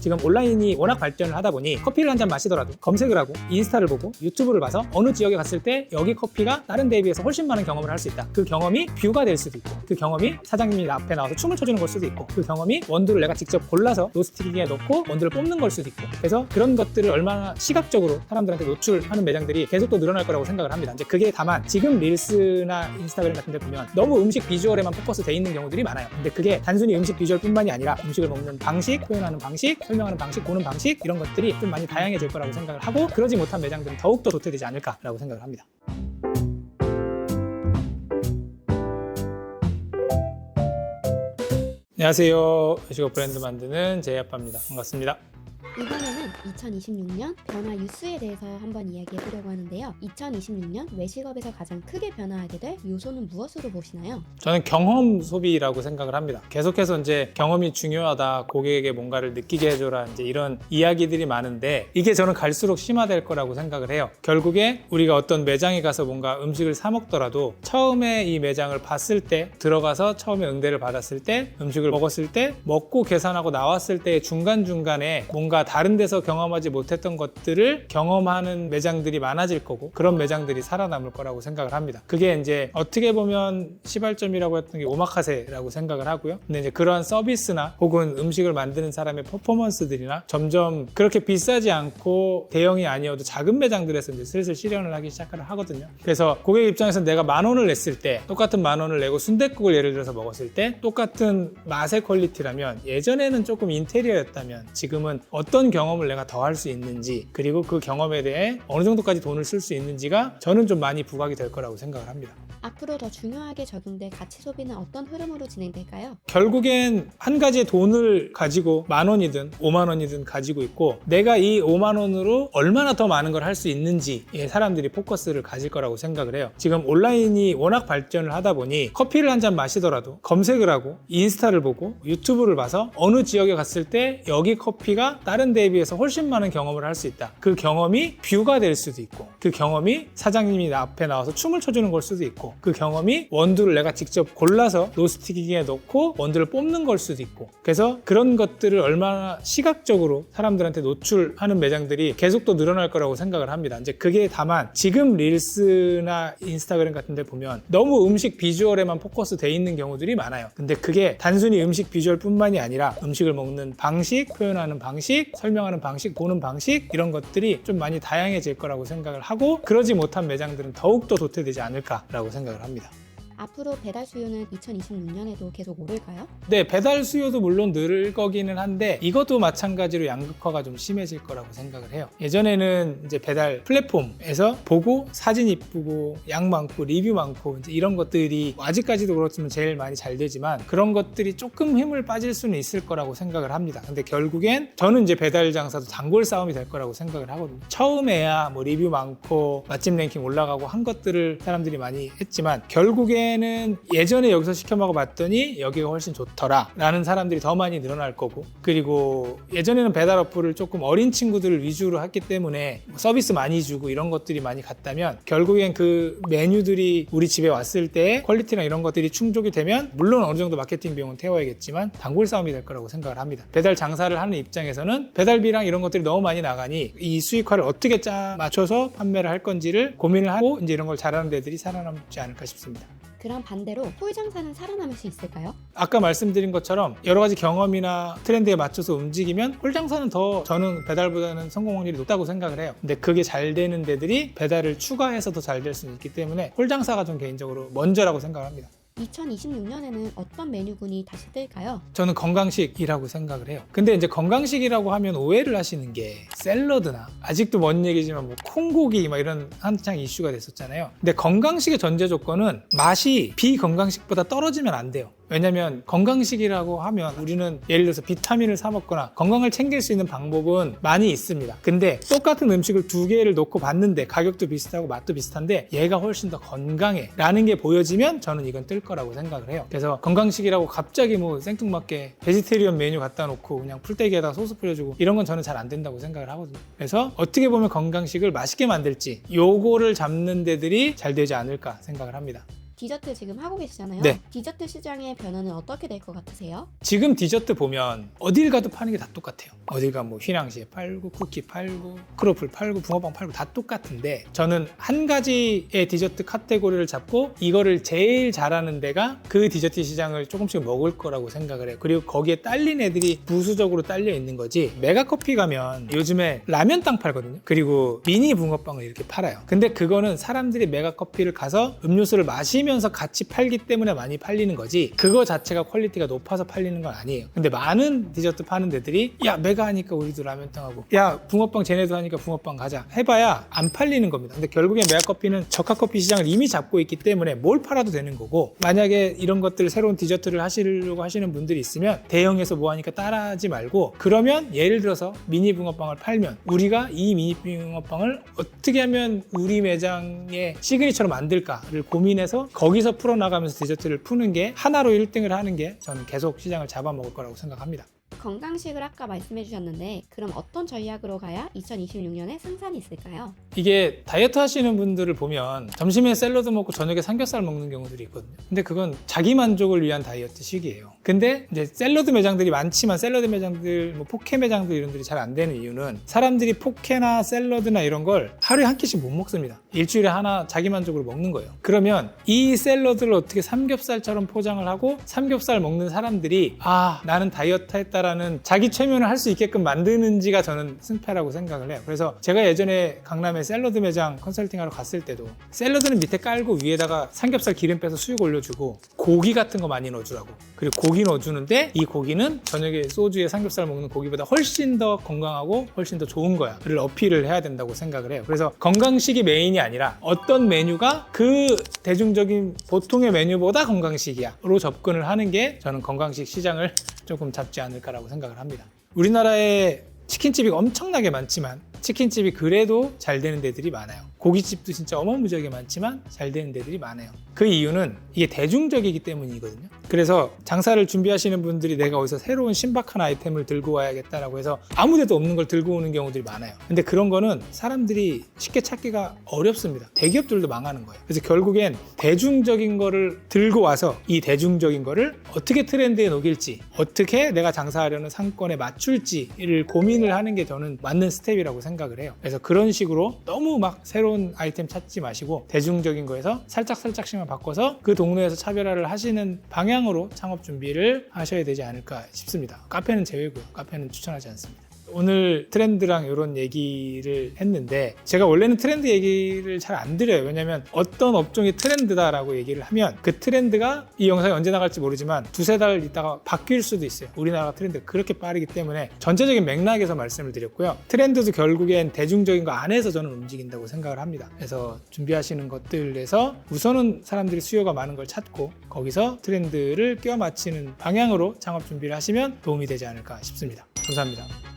지금 온라인이 워낙 발전을 하다 보니 커피를 한 잔 마시더라도 검색을 하고 인스타를 보고 유튜브를 봐서 어느 지역에 갔을 때 여기 커피가 다른 데에 비해서 훨씬 많은 경험을 할 수 있다. 그 경험이 뷰가 될 수도 있고, 그 경험이 사장님이 앞에 나와서 춤을 춰주는 걸 수도 있고, 그 경험이 원두를 내가 직접 골라서 로스팅기에 넣고 원두를 뽑는 걸 수도 있고, 그래서 그런 것들을 얼마나 시각적으로 사람들한테 노출하는 매장들이 계속 또 늘어날 거라고 생각을 합니다. 이제 그게 다만 지금 릴스나 인스타그램 같은 데 보면 너무 음식 비주얼에만 포커스 돼 있는 경우들이 많아요. 근데 그게 단순히 음식 비주얼뿐만이 아니라 음식을 먹는 방식, 표현하는 방식, 설명하는 방식, 보는 방식, 이런 것들이 좀 많이 다양해질 거라고 생각을 하고, 그러지 못한 매장들은 더욱더 도태되지 않을까라고 생각을 합니다. 안녕하세요. 외식업 브랜드 만드는 제이아빠입니다. 반갑습니다. 이번에는 2026년 변화 뉴스에 대해서 한번 이야기해 보려고 하는데요. 2026년 외식업에서 가장 크게 변화하게 될 요소는 무엇으로 보시나요? 저는 경험 소비라고 생각을 합니다. 계속해서 이제 경험이 중요하다, 고객에게 뭔가를 느끼게 해줘라, 이제 이런 이야기들이 많은데, 이게 저는 갈수록 심화될 거라고 생각을 해요. 결국에 우리가 어떤 매장에 가서 뭔가 음식을 사 먹더라도 처음에 이 매장을 봤을 때, 들어가서 처음에 응대를 받았을 때, 음식을 먹었을 때, 먹고 계산하고 나왔을 때의 중간중간에 뭔가 다른 데서 경험하지 못했던 것들을 경험하는 매장들이 많아질 거고, 그런 매장들이 살아남을 거라고 생각을 합니다. 그게 이제 어떻게 보면 시발점이라고 했던 게 오마카세라고 생각을 하고요. 근데 이제 그러한 서비스나 혹은 음식을 만드는 사람의 퍼포먼스들이나 점점 그렇게 비싸지 않고 대형이 아니어도 작은 매장들에서 이제 슬슬 실현을 하기 시작을 하거든요. 그래서 고객 입장에서 내가 10,000원을 냈을 때, 똑같은 10,000원을 내고 순댓국을 예를 들어서 먹었을 때 똑같은 맛의 퀄리티라면, 예전에는 조금 인테리어였다면 지금은 어떤 경험을 내가 더 할 수 있는지, 그리고 그 경험에 대해 어느 정도까지 돈을 쓸 수 있는지가 저는 좀 많이 부각이 될 거라고 생각을 합니다. 앞으로 더 중요하게 적용될 가치 소비는 어떤 흐름으로 진행될까요? 결국엔 한 가지의 돈을 가지고 10,000원이든 50,000원이든 가지고 있고, 내가 이 50,000원으로 얼마나 더 많은 걸 할 수 있는지에 사람들이 포커스를 가질 거라고 생각을 해요. 지금 온라인이 워낙 발전을 하다 보니 커피를 한 잔 마시더라도 검색을 하고 인스타를 보고 유튜브를 봐서 어느 지역에 갔을 때 여기 커피가 다른 데에 비해서 훨씬 많은 경험을 할 수 있다. 그 경험이 뷰가 될 수도 있고, 그 경험이 사장님이 앞에 나와서 춤을 춰주는 걸 수도 있고, 그 경험이 원두를 내가 직접 골라서 로스팅기에 넣고 원두를 뽑는 걸 수도 있고, 그래서 그런 것들을 얼마나 시각적으로 사람들한테 노출하는 매장들이 계속 또 늘어날 거라고 생각을 합니다. 이제 그게 다만 지금 릴스나 인스타그램 같은 데 보면 너무 음식 비주얼에만 포커스 돼 있는 경우들이 많아요. 근데 그게 단순히 음식 비주얼뿐만이 아니라 음식을 먹는 방식, 표현하는 방식, 설명하는 방식, 보는 방식, 이런 것들이 좀 많이 다양해질 거라고 생각을 하고, 그러지 못한 매장들은 더욱더 도태되지 않을까라고 생각을 합니다. 앞으로 배달 수요는 2026년에도 계속 오를까요? 네, 배달 수요도 물론 늘 거기는 한데, 이것도 마찬가지로 양극화가 좀 심해질 거라고 생각을 해요. 예전에는 이제 배달 플랫폼에서 보고 사진 이쁘고 양 많고 리뷰 많고 이제 이런 것들이 아직까지도 그렇지만 제일 많이 잘 되지만, 그런 것들이 조금 힘을 빠질 수는 있을 거라고 생각을 합니다. 근데 결국엔 저는 이제 배달 장사도 단골 싸움이 될 거라고 생각을 하거든요. 처음에야 뭐 리뷰 많고 맛집 랭킹 올라가고 한 것들을 사람들이 많이 했지만, 결국엔 예전에 여기서 시켜 먹어봤더니 여기가 훨씬 좋더라 라는 사람들이 더 많이 늘어날 거고, 그리고 예전에는 배달 어플을 조금 어린 친구들을 위주로 했기 때문에 서비스 많이 주고 이런 것들이 많이 갔다면, 결국엔 그 메뉴들이 우리 집에 왔을 때 퀄리티나 이런 것들이 충족이 되면, 물론 어느 정도 마케팅 비용은 태워야겠지만 단골 싸움이 될 거라고 생각을 합니다. 배달 장사를 하는 입장에서는 배달비랑 이런 것들이 너무 많이 나가니 이 수익화를 어떻게 맞춰서 판매를 할 건지를 고민을 하고, 이제 이런 걸 잘하는 데들이 살아남지 않을까 싶습니다. 그럼 반대로 홀 장사는 살아남을 수 있을까요? 아까 말씀드린 것처럼 여러 가지 경험이나 트렌드에 맞춰서 움직이면 홀 장사는 더, 저는 배달보다는 성공 확률이 높다고 생각을 해요. 근데 그게 잘 되는 데들이 배달을 추가해서 더 잘 될 수 있기 때문에 홀 장사가 좀 개인적으로 먼저라고 생각합니다. 2026년에는 어떤 메뉴군이 다시 뜰까요? 저는 건강식이라고 생각을 해요. 근데 이제 건강식이라고 하면 오해를 하시는 게, 샐러드나 아직도 먼 얘기지만 뭐 콩고기 막 이런 한창 이슈가 됐었잖아요. 근데 건강식의 전제 조건은 맛이 비건강식보다 떨어지면 안 돼요. 왜냐면 건강식이라고 하면 우리는 예를 들어서 비타민을 사 먹거나 건강을 챙길 수 있는 방법은 많이 있습니다. 근데 똑같은 음식을 2개를 놓고 봤는데 가격도 비슷하고 맛도 비슷한데 얘가 훨씬 더 건강해 라는 게 보여지면 저는 이건 뜰 거라고 생각을 해요. 그래서 건강식이라고 갑자기 뭐 생뚱맞게 베지테리언 메뉴 갖다 놓고 그냥 풀떼기에다가 소스 뿌려주고 이런 건 저는 잘 안 된다고 생각을 하거든요. 그래서 어떻게 보면 건강식을 맛있게 만들지, 요거를 잡는 데들이 잘 되지 않을까 생각을 합니다. 디저트 지금 하고 계시잖아요. 네. 디저트 시장의 변화는 어떻게 될 것 같으세요? 지금 디저트 보면 어딜 가도 파는 게 다 똑같아요. 어딜 가면 뭐 휘낭시에 팔고 쿠키 팔고 크로플 팔고 붕어빵 팔고 다 똑같은데, 저는 한 가지의 디저트 카테고리를 잡고 이거를 제일 잘하는 데가 그 디저트 시장을 조금씩 먹을 거라고 생각을 해요. 그리고 거기에 딸린 애들이 부수적으로 딸려 있는 거지. 메가커피 가면 요즘에 라면땅 팔거든요. 그리고 미니 붕어빵을 이렇게 팔아요. 근데 그거는 사람들이 메가커피를 가서 음료수를 마시면서 같이 팔기 때문에 많이 팔리는 거지, 그거 자체가 퀄리티가 높아서 팔리는 건 아니에요. 근데 많은 디저트 파는 데들이 야 메가 하니까 우리도 라면땅 하고, 야 붕어빵 쟤네도 하니까 붕어빵 가자 해봐야 안 팔리는 겁니다. 근데 결국엔 메가커피는 저가커피 시장을 이미 잡고 있기 때문에 뭘 팔아도 되는 거고, 만약에 이런 것들 새로운 디저트를 하시려고 하시는 분들이 있으면 대형에서 뭐 하니까 따라하지 말고, 그러면 예를 들어서 미니 붕어빵을 팔면 우리가 이 미니 붕어빵을 어떻게 하면 우리 매장의 시그니처로 만들까를 고민해서 거기서 풀어나가면서 디저트를 푸는 게, 하나로 1등을 하는 게 저는 계속 시장을 잡아먹을 거라고 생각합니다. 건강식을 아까 말씀해 주셨는데 그럼 어떤 전략으로 가야 2026년에 승산이 있을까요? 이게 다이어트 하시는 분들을 보면 점심에 샐러드 먹고 저녁에 삼겹살 먹는 경우들이 있거든요. 근데 그건 자기 만족을 위한 다이어트식이에요. 근데 이제 샐러드 매장들이 많지만 샐러드 매장들, 뭐 포케 매장들 이런 들이 잘 안 되는 이유는 사람들이 포케나 샐러드나 이런 걸 하루에 한 끼씩 못 먹습니다. 일주일에 하나 자기 만족으로 먹는 거예요. 그러면 이 샐러드를 어떻게 삼겹살처럼 포장을 하고 삼겹살 먹는 사람들이 아 나는 다이어트 했다라는 자기 최면을 할 수 있게끔 만드는지가 저는 승패라고 생각을 해요. 그래서 제가 예전에 강남에 샐러드 매장 컨설팅하러 갔을 때도 샐러드는 밑에 깔고 위에다가 삼겹살 기름 빼서 수육 올려주고 고기 같은 거 많이 넣어주라고, 그리고 고기 넣어주는데 이 고기는 저녁에 소주에 삼겹살 먹는 고기보다 훨씬 더 건강하고 훨씬 더 좋은 거야 를 어필을 해야 된다고 생각을 해요. 그래서 건강식이 메인이 아니라 어떤 메뉴가 그 대중적인 보통의 메뉴보다 건강식이야 로 접근을 하는 게 저는 건강식 시장을 조금 잡지 않을까라고 생각을 합니다. 우리나라에 치킨집이 엄청나게 많지만 치킨집이 그래도 잘 되는 데들이 많아요. 고깃집도 진짜 어마무지하게 많지만 잘 되는 데들이 많아요. 그 이유는 이게 대중적이기 때문이거든요. 그래서 장사를 준비하시는 분들이 내가 어디서 새로운 신박한 아이템을 들고 와야겠다라고 해서 아무 데도 없는 걸 들고 오는 경우들이 많아요. 근데 그런 거는 사람들이 쉽게 찾기가 어렵습니다. 대기업들도 망하는 거예요. 그래서 결국엔 대중적인 거를 들고 와서 이 대중적인 거를 어떻게 트렌드에 녹일지, 어떻게 내가 장사하려는 상권에 맞출지를 고민을 하는 게 저는 맞는 스텝이라고 생각을 해요. 그래서 그런 식으로 너무 막 새로운 아이템 찾지 마시고 대중적인 거에서 살짝씩만 바꿔서 그 동네에서 차별화를 하시는 방향으로 창업 준비를 하셔야 되지 않을까 싶습니다. 카페는 제외고요. 카페는 추천하지 않습니다. 오늘 트렌드랑 이런 얘기를 했는데 제가 원래는 트렌드 얘기를 잘 안 드려요. 왜냐면 어떤 업종이 트렌드다라고 얘기를 하면 그 트렌드가 이 영상이 언제 나갈지 모르지만 두세 달 있다가 바뀔 수도 있어요. 우리나라 트렌드가 그렇게 빠르기 때문에 전체적인 맥락에서 말씀을 드렸고요. 트렌드도 결국엔 대중적인 거 안에서 저는 움직인다고 생각을 합니다. 그래서 준비하시는 것들에서 우선은 사람들이 수요가 많은 걸 찾고 거기서 트렌드를 껴 맞추는 방향으로 창업 준비를 하시면 도움이 되지 않을까 싶습니다. 감사합니다.